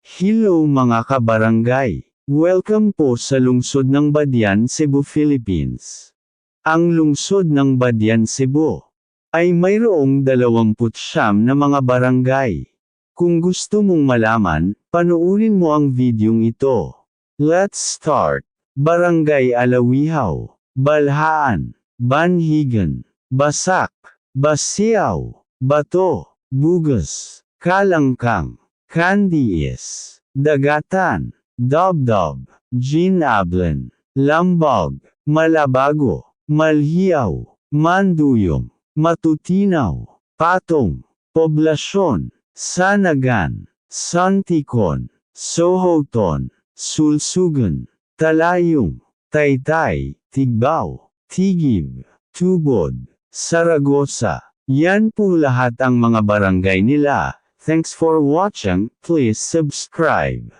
Hello mga kabarangay! Welcome po sa lungsod ng Badian, Cebu, Philippines. Ang lungsod ng Badian, Cebu ay mayroong 29 na mga barangay. Kung gusto mong malaman, panoorin mo ang videong ito. Let's start! Barangay Alawihaw, Balhaan, Banhigan, Basak, Basiaw, Bato, Bugas, Kalangkang, Candies, Dagatan, Dobdob, Ginablan, Lambog, Malabago, Malhiaw, Manduyong, Matutinaw, Patong, Poblasyon, Sanagan, Santikon, Sohoton, Sulsugan, Talayong, Taytay, Tigbao, Tigib, Tubod, Saragosa. Yan po lahat ang mga barangay nila. Thanks for watching, please subscribe.